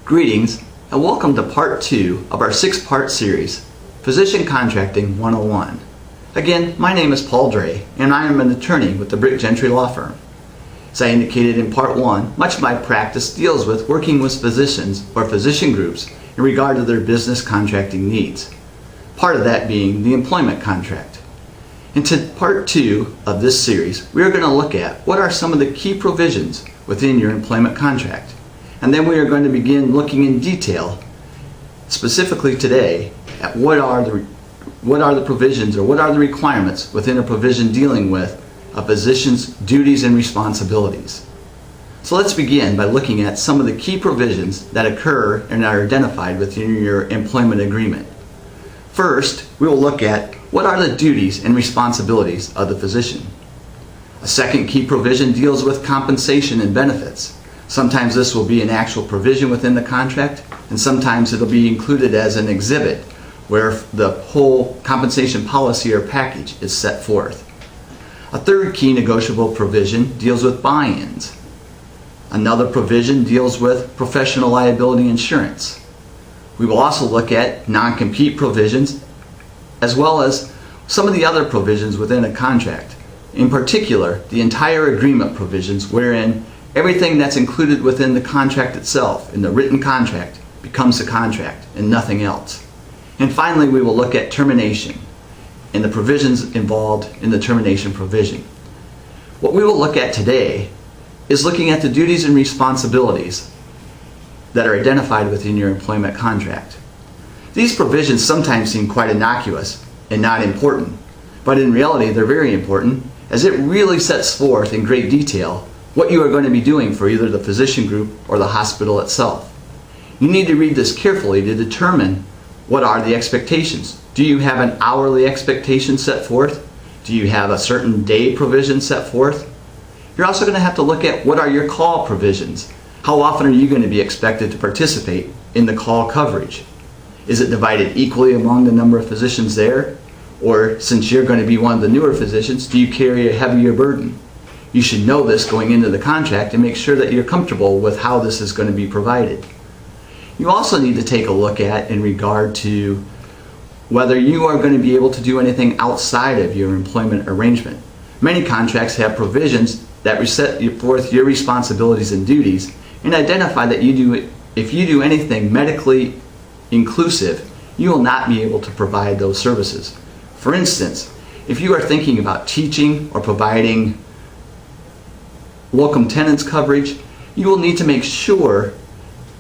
Greetings and welcome to part 2 of our 6-part series, Physician Contracting 101. Again, my name is Paul Drey and I am an attorney with the Brick Gentry Law Firm. As I indicated in part 1, much of my practice deals with working with physicians or physician groups in regard to their business contracting needs. Part of that being the employment contract. Into part 2 of this series, we are going to look at what are some of the key provisions within your employment contract. And then we are going to begin looking in detail, specifically today, at what are the provisions or what are the requirements within a provision dealing with a physician's duties and responsibilities. So let's begin by looking at some of the key provisions that occur and are identified within your employment agreement. First, we will look at what are the duties and responsibilities of the physician. A second key provision deals with compensation and benefits. Sometimes this will be an actual provision within the contract, and sometimes it'll be included as an exhibit where the whole compensation policy or package is set forth. A third key negotiable provision deals with buy-ins. Another provision deals with professional liability insurance. We will also look at non-compete provisions as well as some of the other provisions within a contract. In particular, the entire agreement provisions wherein everything that's included within the contract itself, in the written contract, becomes a contract and nothing else. And finally, we will look at termination and the provisions involved in the termination provision. What we will look at today is looking at the duties and responsibilities that are identified within your employment contract. These provisions sometimes seem quite innocuous and not important, but in reality they're very important, as it really sets forth in great detail what you are going to be doing for either the physician group or the hospital itself. You need to read this carefully to determine what are the expectations. Do you have an hourly expectation set forth? Do you have a certain day provision set forth? You're also going to have to look at what are your call provisions. How often are you going to be expected to participate in the call coverage? Is it divided equally among the number of physicians there? Or since you're going to be one of the newer physicians, do you carry a heavier burden? You should know this going into the contract and make sure that you're comfortable with how this is going to be provided. You also need to take a look at in regard to whether you are going to be able to do anything outside of your employment arrangement. Many contracts have provisions that set forth your responsibilities and duties and identify that if you do anything medically inclusive, you will not be able to provide those services. For instance, if you are thinking about teaching or providing locum tenens coverage, you will need to make sure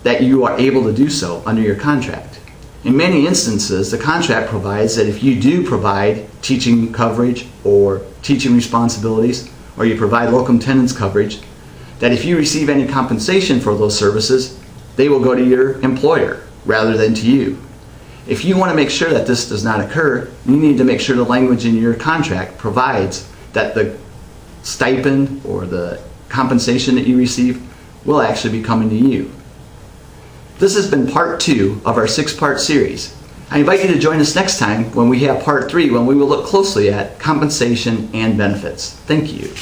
that you are able to do so under your contract. In many instances, the contract provides that if you do provide teaching coverage or teaching responsibilities, or you provide locum tenens coverage, that if you receive any compensation for those services, they will go to your employer rather than to you. If you want to make sure that this does not occur, you need to make sure the language in your contract provides that the stipend or the compensation that you receive will actually be coming to you. This has been part 2 of our 6-part series. I invite you to join us next time when we have part 3, when we will look closely at compensation and benefits. Thank you.